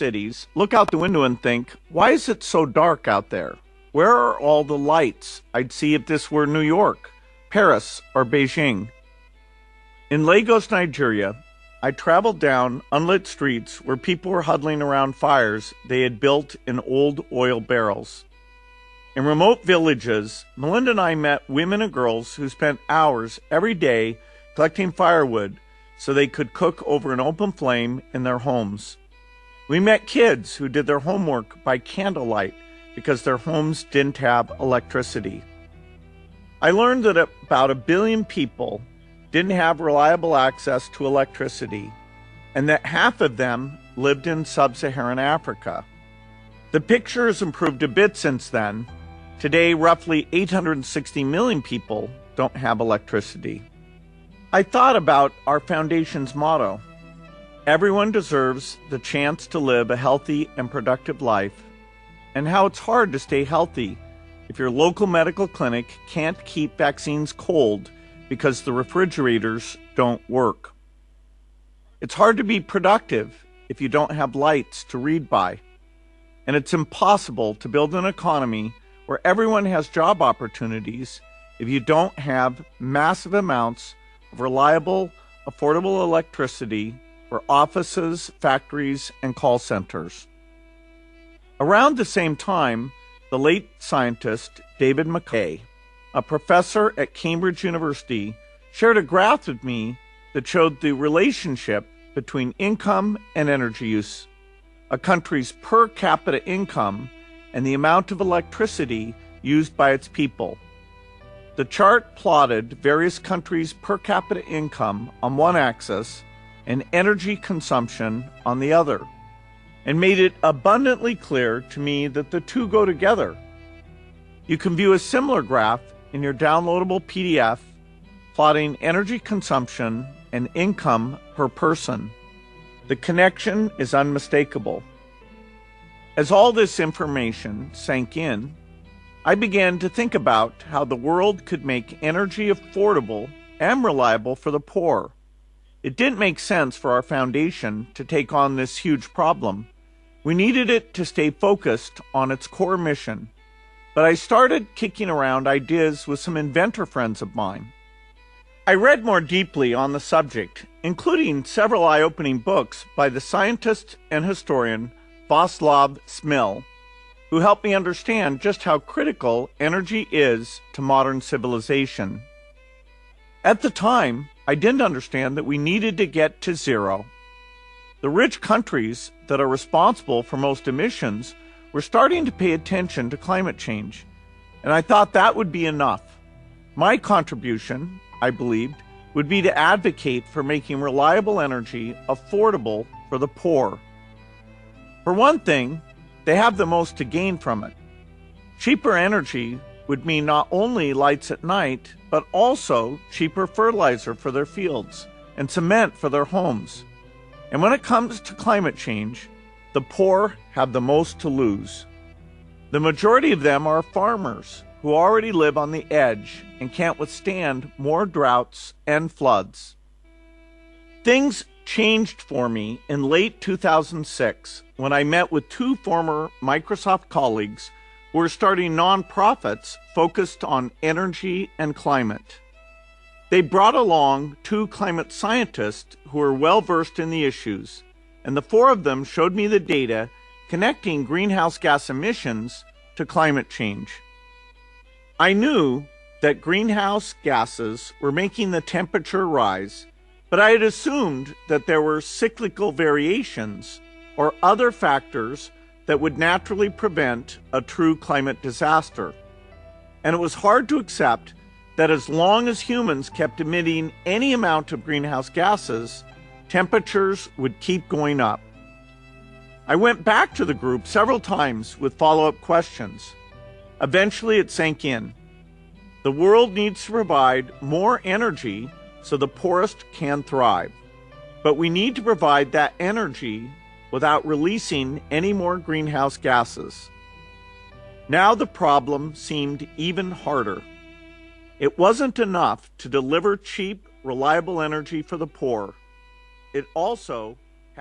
cities, look out the window and think, why is it so dark out there? Where are all the lights I'd see if this were New York, Paris, or Beijing? In Lagos, Nigeria, I traveled down unlit streets where people were huddling around fires they had built in old oil barrels. In remote villages, Melinda and I met women and girls who spent hours every day collecting firewood so they could cook over an open flame in their homes. We met kids who did their homework by candlelight because their homes didn't have electricity. I learned that about 1 billion people didn't have reliable access to electricity, and that half of them lived in sub-Saharan Africa. The picture has improved a bit since then. Today, roughly 860 million people don't have electricity. I thought about our foundation's motto: everyone deserves the chance to live a healthy and productive life, and how it's hard to stay healthy if your local medical clinic can't keep vaccines cold because the refrigerators don't work. It's hard to be productive if you don't have lights to read by, and it's impossible to build an economy where everyone has job opportunities if you don't have massive amounts of reliable, affordable electricity for offices, factories, and call centers. Around the same time, the late scientist David McKay, a professor at Cambridge University, shared a graph with me that showed the relationship between income and energy use, a country's per capita income, and the amount of electricity used by its people. The chart plotted various countries' per capita income on one axis and energy consumption on the other, and made it abundantly clear to me that the two go together. You can view a similar graph in your downloadable PDF plotting energy consumption and income per person. The connection is unmistakable. As all this information sank in, I began to think about how the world could make energy affordable and reliable for the poor. It didn't make sense for our foundation to take on this huge problem. We needed it to stay focused on its core mission. But I started kicking around ideas with some inventor friends of mine. I read more deeply on the subject, including several eye-opening books by the scientist and historian Václav Smil, who helped me understand just how critical energy is to modern civilization. At the time, I didn't understand that we needed to get to zero. The rich countries that are responsible for most emissions were starting to pay attention to climate change, and I thought that would be enough. My contribution, I believed, would be to advocate for making reliable energy affordable for the poor. For one thing, they have the most to gain from it. Cheaper energy would mean not only lights at night, but also cheaper fertilizer for their fields and cement for their homes. And when it comes to climate change, the poor have the most to lose. The majority of them are farmers who already live on the edge and can't withstand more droughts and floods. Things changed for me in late 2006 when I met with two former Microsoft colleagues who were starting nonprofits focused on energy and climate. They brought along two climate scientists who were well-versed in the issues, and the four of them showed me the data connecting greenhouse gas emissions to climate change. I knew that greenhouse gases were making the temperature rise, but I had assumed that there were cyclical variations or other factors that would naturally prevent a true climate disaster. And it was hard to accept that as long as humans kept emitting any amount of greenhouse gases, temperatures would keep going up. I went back to the group several times with follow-up questions. Eventually it sank in. The world needs to provide more energy so the poorest can thrive. But we need to provide that energy without releasing any more greenhouse gases. Now the problem seemed even harder. It wasn't enough to deliver cheap, reliable energy for the poor. It also